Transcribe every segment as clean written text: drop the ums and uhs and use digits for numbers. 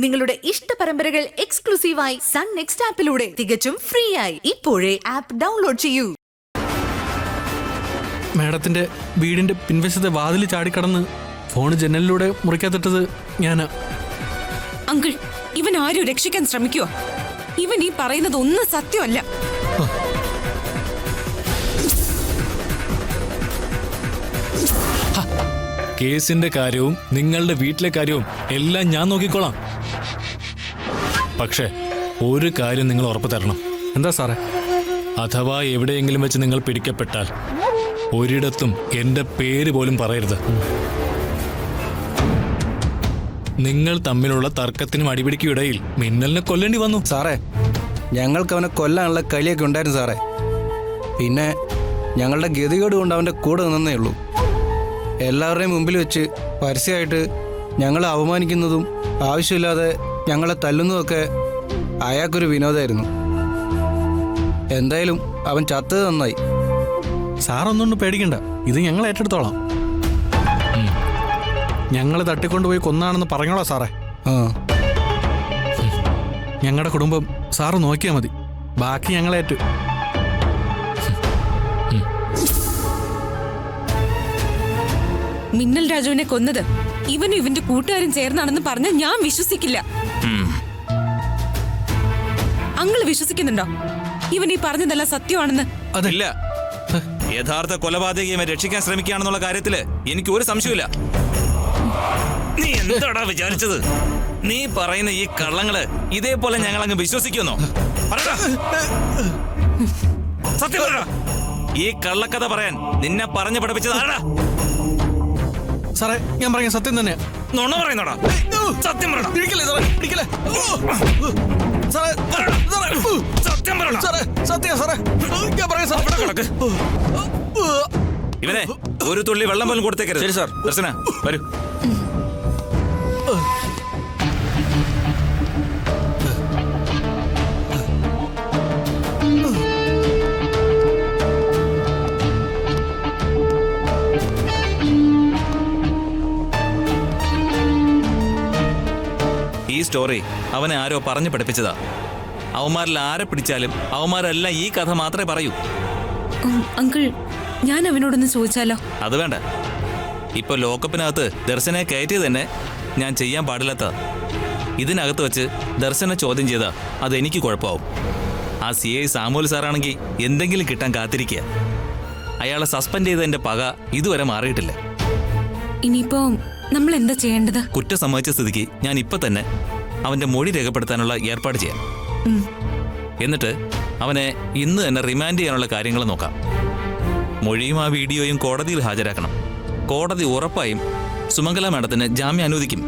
നിങ്ങളുടെ ഇഷ്ട പരമ്പരകൾ എക്സ്ക്ലൂസീവായി സൺ നെക്സ്റ്റ് ആപ്പിലൂടെ തികച്ചും ഫ്രീ ആയി ഇപ്പോഴേ ആപ്പ് ഡൗൺലോഡ് ചെയ്യൂ. മാഡത്തിന്റെ വീടിന്റെ പിൻവശത്തെ വാതിൽ ചാടിക്കടന്ന് ഫോൺ ജനലിലൂടെ മുറിക്കാത്തിട്ടത് ഞാനാ. അങ്കിൾ, ഇവൻ ആരും രക്ഷിക്കാൻ ശ്രമിക്കുവോ? ഇവൻ ഈ പറയുന്നത് ഒന്നും സത്യമല്ല. കേസിന്റെ കാര്യവും നിങ്ങളുടെ വീട്ടിലെ കാര്യവും എല്ലാം ഞാൻ നോക്കിക്കോളാം. പക്ഷേ ഒരു കാര്യം നിങ്ങൾ ഉറപ്പ് തരണം. എന്താ സാറേ? അഥവാ എവിടെയെങ്കിലും വെച്ച് നിങ്ങൾ പിടിക്കപ്പെട്ടാൽ ഒരിടത്തും എന്റെ പേര് പോലും പറയരുത്. നിങ്ങൾ തമ്മിലുള്ള തർക്കത്തിനും അടിപിടിക്കും ഇടയിൽ മിന്നലിനെ കൊല്ലേണ്ടി വന്നു. സാറേ, ഞങ്ങൾക്ക് അവനെ കൊല്ലാനുള്ള കളിയൊക്കെ ഉണ്ടായിരുന്നു സാറേ. പിന്നെ ഞങ്ങളുടെ ഗതികേട് കൊണ്ട് അവൻ്റെ കൂടെ നിന്നേ ഉള്ളൂ. എല്ലാവരുടെയും മുമ്പിൽ വെച്ച് പരസ്യമായിട്ട് ഞങ്ങളെ അവമാനിക്കുന്നതും ആവശ്യമില്ലാതെ ഞങ്ങളെ തല്ലുന്നതൊക്കെ അയാൾക്കൊരു വിനോദമായിരുന്നു. എന്തായാലും അവൻ ചത്തത് നന്നായി. സാറൊന്നും പേടിക്കണ്ട, ഇത് ഞങ്ങൾ ഏറ്റെടുത്തോളാം. ഞങ്ങൾ തട്ടിക്കൊണ്ടുപോയി കൊന്നാണെന്ന് പറഞ്ഞോളാം സാറേ. ആ, ഞങ്ങളുടെ കുടുംബം സാറ് നോക്കിയാൽ മതി, ബാക്കി ഞങ്ങളേറ്റു. മിന്നൽ രാജുവിനെ കൊന്നത് ഇവനും ഇവന്റെ കൂട്ടുകാരും ചേർന്നാണെന്ന് പറഞ്ഞാൽ ഞാൻ വിശ്വസിക്കില്ല. അങ്കിൾ വിശ്വസിക്കുന്നുണ്ടോ ഇവൻ ഈ പറഞ്ഞതല്ല സത്യമാണെന്ന്? അതില്ല. യഥാർത്ഥ കൊലപാതകയെ രക്ഷിക്കാൻ ശ്രമിക്കുകയാണെന്നുള്ള കാര്യത്തില് എനിക്ക് ഒരു സംശയമില്ല. നീ എന്താടാ വിചാരിച്ചത്? നീ പറയുന്ന ഈ കള്ളങ്ങള് ഇതേപോലെ ഞങ്ങൾ അങ്ങ് വിശ്വസിക്കുന്നോ? സത്യം പറ. ഈ കള്ളക്കഥ പറയാൻ നിന്നെ പറഞ്ഞു പഠിപ്പിച്ചത് ആരാ? സാറേ, ഞാൻ പറഞ്ഞ സത്യം തന്നെ. നുണ പറയുന്നോടാ? സത്യം പറയണം. സത്യം പറയണം. ഇവനെ ഒരു തുള്ളി വെള്ളം പോലും കൊടുത്തേക്കരുത്. ശരി സാർ. ദർശന വരൂ. ഈ സ്റ്റോറി അവനെ ആരോ പറഞ്ഞു പഠിപ്പിച്ചതാ. അവന്മാരിൽ ആരെ പിടിച്ചാലും അവന്മാരെല്ലാം ഈ കഥ മാത്രമേ പറയൂ. അങ്കിൾ, ഞാൻ അവനോടൊന്ന് ചോദിച്ചാലോ? അത് വേണ്ട. ഇപ്പൊ ലോക്കപ്പിനകത്ത് ദർശനെ കയറ്റിയത് തന്നെ ഞാൻ ചെയ്യാൻ പാടില്ലാത്ത. ഇതിനകത്ത് വെച്ച് ദർശനെ ചോദ്യം ചെയ്താ അതെനിക്ക് കുഴപ്പമാവും. ആ CI സാമുവൽ സാറാണെങ്കിൽ എന്തെങ്കിലും കിട്ടാൻ കാത്തിരിക്കുക. അയാളെ സസ്പെൻഡ് ചെയ്തതിന്റെ പക ഇതുവരെ മാറിയിട്ടില്ല. ഇനിയിപ്പോ നമ്മൾ എന്താ ചെയ്യേണ്ടത്? കുറ്റം സമ്മതിച്ച സ്ഥിതിക്ക് ഞാൻ ഇപ്പൊ തന്നെ അവന്റെ മൊഴി രേഖപ്പെടുത്താനുള്ള ഏർപ്പാട് ചെയ്യാം. എന്നിട്ട് അവനെ ഇന്ന് തന്നെ റിമാൻഡ് ചെയ്യാനുള്ള കാര്യങ്ങൾ നോക്കാം. മൊഴിയും ആ വീഡിയോയും കോടതിയിൽ ഹാജരാക്കണം. കോടതി ഉറപ്പായും സുമംഗല മാഡത്തിന് ജാമ്യം അനുവദിക്കും.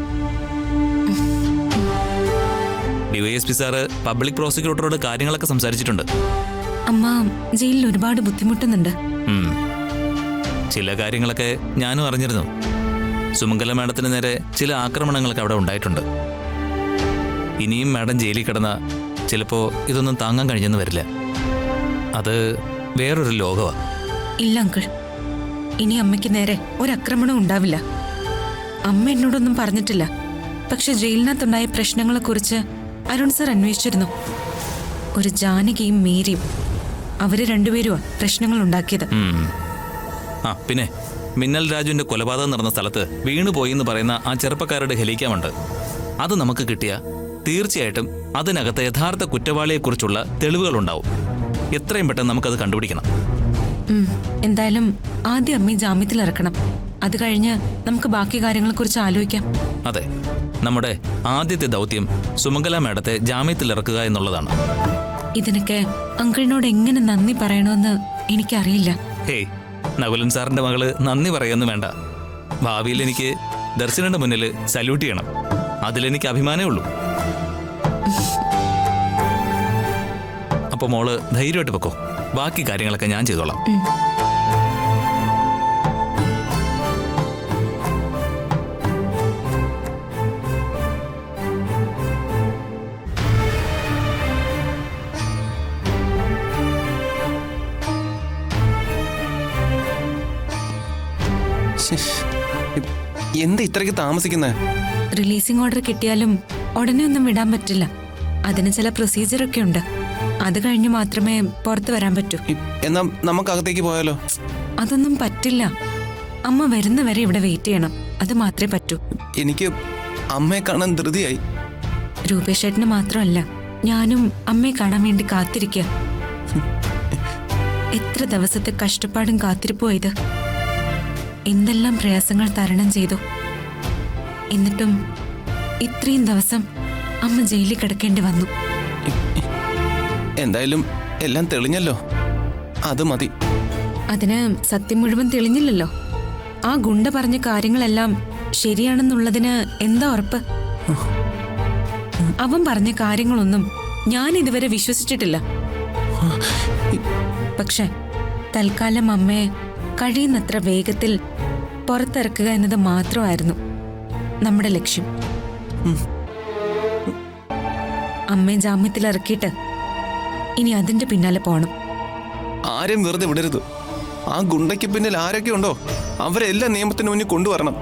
DYSP സാറ് പബ്ലിക് പ്രോസിക്യൂട്ടറോട് കാര്യങ്ങളൊക്കെ സംസാരിച്ചിട്ടുണ്ട്. അമ്മ ജയിലിൽ ഒരുപാട് ബുദ്ധിമുട്ടുന്നുണ്ട്. ചില കാര്യങ്ങളൊക്കെ ഞാനും അറിഞ്ഞിരുന്നു. സുമംഗല മാഡത്തിന് നേരെ ചില ആക്രമണങ്ങളൊക്കെ അവിടെ ഉണ്ടായിട്ടുണ്ട്. ഇനിയും മാഡം ജയിലിൽ കിടന്ന ചിലപ്പോ ഇതൊന്നും താങ്ങാൻ കഴിഞ്ഞെന്ന് വരില്ല. അത് വേറൊരു ലോകമാണ്. ഇല്ല അങ്കിൾ, ഇനി അമ്മയ്ക്ക് നേരെ ഒരാക്രമണം ഉണ്ടാവില്ല. അമ്മ എന്നോടൊന്നും പറഞ്ഞിട്ടില്ല. പക്ഷെ ജയിലിനകത്തുണ്ടായ പ്രശ്നങ്ങളെക്കുറിച്ച് അരുൺ സർ അന്വേഷിച്ചിരുന്നു. ഒരു ജാനകിയും മീരയും, അവര് രണ്ടുപേരുമാണ് പ്രശ്നങ്ങൾ ഉണ്ടാക്കിയത്. പിന്നെ മിന്നൽ രാജുവിന്റെ കൊലപാതകം നടന്ന സ്ഥലത്ത് വീണുപോയി എന്ന് പറയുന്ന ആ ചെറുപ്പക്കാരുടെ ഹെലിക്കാമുണ്ട്. അത് നമുക്ക് കിട്ടിയ തീർച്ചയായിട്ടും അതിനകത്ത് യഥാർത്ഥ കുറ്റവാളിയെക്കുറിച്ചുള്ള തെളിവുകൾ ഉണ്ടാവും. എത്രയും പെട്ടെന്ന് നമുക്കത് കണ്ടുപിടിക്കണം. എന്തായാലും ആദ്യം അമ്മയെ ജാമ്യത്തിൽ ഇറക്കണം. അത് കഴിഞ്ഞ് നമുക്ക് ബാക്കി കാര്യങ്ങളെക്കുറിച്ച് ആലോചിക്കാം. അതെ, നമ്മുടെ ആദ്യത്തെ ദൗത്യം സുമംഗല മാഡത്തെ ജാമ്യത്തിൽ ഇറക്കുക എന്നുള്ളതാണ്. ഇതിനൊക്കെ അങ്കിളിനോട് എങ്ങനെ നന്ദി പറയണമെന്ന് എനിക്കറിയില്ല. ഹേയ്, നകുലൻ സാറിന്റെ മകള് നന്ദി പറയുമെന്ന് വേണ്ട. ഭാവിയിൽ എനിക്ക് ദർശനയുടെ മുന്നിൽ സല്യൂട്ട് ചെയ്യണം. അതിലെനിക്ക് അഭിമാനമേ ഉള്ളൂ. അപ്പൊ മോള് ധൈര്യമായിട്ട് വെക്കോ. ബാക്കി കാര്യങ്ങളൊക്കെ ഞാൻ ചെയ്തോളാം. എന്താ ഇത്രയ്ക്ക് താമസിക്കുന്നേ? റിലീസിംഗ് ഓർഡർ കിട്ടിയാലും ഉടനെ ഒന്നും വിടാൻ പറ്റില്ല. അതിന് ചില പ്രൊസീജിയറൊക്കെ ഉണ്ട്. അത് കഴിഞ്ഞ് മാത്രമേ പുറത്തു വരാൻ പറ്റൂ. എന്നാ നമുക്ക് അകത്തേക്ക് പോയാലോ? അതൊന്നും പറ്റില്ല. അമ്മ വരുന്നവരെ ഇവിടെ വെയിറ്റ് ചെയ്യണം. അത് മാത്രമേ പറ്റൂ. എനിക്ക് അമ്മയെ കാണാൻ ധൃതിയായി. രൂപേഷേട്ടന് മാത്രമല്ല, ഞാനും അമ്മയെ കാണാൻ വേണ്ടി കാത്തിരിക്കുക. എത്ര ദിവസത്തെ കഷ്ടപ്പാടും കാത്തിരിപ്പോ ഇത്. എന്തെല്ലാം പ്രയാസങ്ങൾ തരണം ചെയ്തു. എന്നിട്ടും ഇത്രയും ദിവസം അമ്മ ജയിലിൽ കിടക്കേണ്ടി വന്നു. എന്തായാലും എല്ലാം തെളിഞ്ഞല്ലോ, അത് മതി. അതിന് സത്യം മുഴുവൻ തെളിഞ്ഞില്ലല്ലോ. ആ ഗുണ്ട പറഞ്ഞ കാര്യങ്ങളെല്ലാം ശരിയാണെന്നുള്ളതിന് എന്താ ഉറപ്പ്? അവൻ പറഞ്ഞ കാര്യങ്ങളൊന്നും ഞാൻ ഇതുവരെ വിശ്വസിച്ചിട്ടില്ല. പക്ഷെ തൽക്കാലം അമ്മയെ കഴിയുന്നത്ര വേഗത്തിൽ പുറത്തിറക്കുക എന്നത് മാത്രമായിരുന്നു നമ്മുടെ ലക്ഷ്യം. അമ്മയെ ജാമ്യത്തിൽ ഇറക്കിയിട്ട് ഇനി അതിന്റെ പിന്നാലെ പോണം. ആരെയും വെറുതെ വിടരുത്. ആ ഗുണ്ടയ്ക്ക് പിന്നിൽ ആരൊക്കെ ഉണ്ടോ അവരെല്ലാം നിയമത്തിന് മുന്നിൽ കൊണ്ടുവരണം.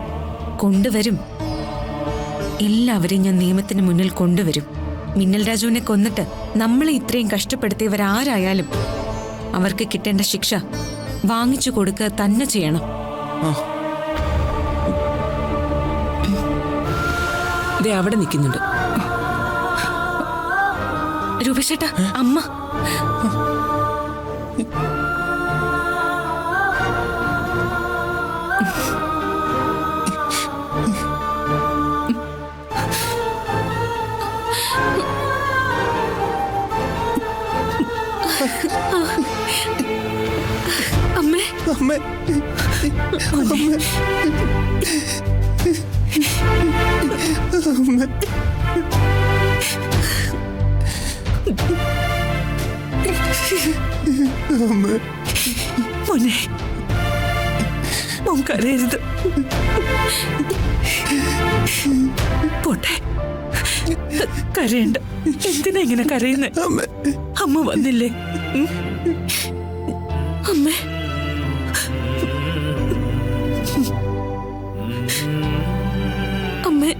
കൊണ്ടുവരും. എല്ലാവരെയും ഞാൻ നിയമത്തിന് മുന്നിൽ കൊണ്ടുവരും. മിന്നൽ രാജുവിനെ കൊന്നിട്ട് നമ്മളെ ഇത്രയും കഷ്ടപ്പെടുത്തിയവരാരായാലും അവർക്ക് കിട്ടേണ്ട ശിക്ഷ വാങ്ങിച്ചു കൊടുക്കുക തന്നെ ചെയ്യണം. അവിടെ നിൽക്കുന്നുണ്ട് രൂപേഷേട്ടാ, അമ്മ. അമ്മേ, അമ്മേ, അമ്മേ, അമ്മേ. മോനെ, മോൻ കരയരുത്. പോട്ടെ, കരയണ്ട. എന്തിനാ ഇങ്ങനെ കരയുന്നേ? അമ്മ വന്നില്ലേ? അമ്മേ. അമ്മേ.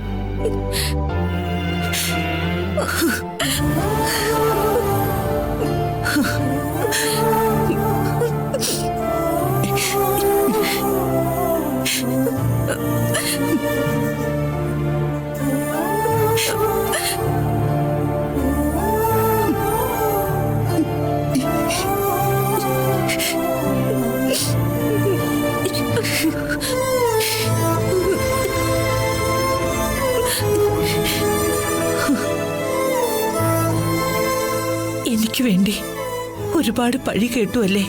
എനിക്ക് വേണ്ടി ഒരുപാട് പഴി കേട്ടു അല്ലേ?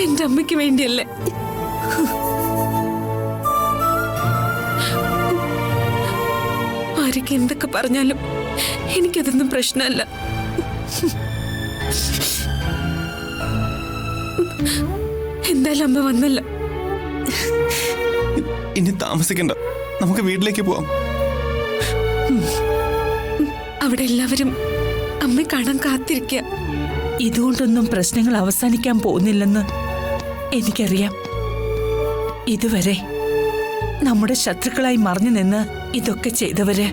എന്റെ അമ്മയ്ക്ക് വേണ്ടിയല്ലേ? ആരൊക്കെ എന്തൊക്കെ പറഞ്ഞാലും എനിക്കതൊന്നും പ്രശ്നമല്ല. എന്തായാലും അമ്മ വന്നല്ല. ഇനി താമസിക്കണ്ട, നമുക്ക് വീട്ടിലേക്ക് പോവാം. അവിടെ എല്ലാവരും അമ്മയെ കാണാൻ കാത്തിരിക്കുക. ഇതുകൊണ്ടൊന്നും പ്രശ്നങ്ങൾ അവസാനിക്കാൻ പോകുന്നില്ലെന്ന് എനിക്കറിയാം. ഇതുവരെ നമ്മുടെ ശത്രുക്കളായി മറഞ്ഞു നിന്ന് ഇതൊക്കെ ചെയ്തവര്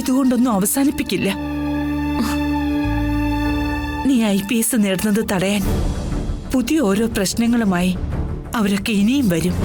ഇതുകൊണ്ടൊന്നും അവസാനിപ്പിക്കില്ല. നീ IPS നേടുന്നത് തടയാൻ പുതിയ ഓരോ പ്രശ്നങ്ങളുമായി അവരൊക്കെ ഇനിയും വരും.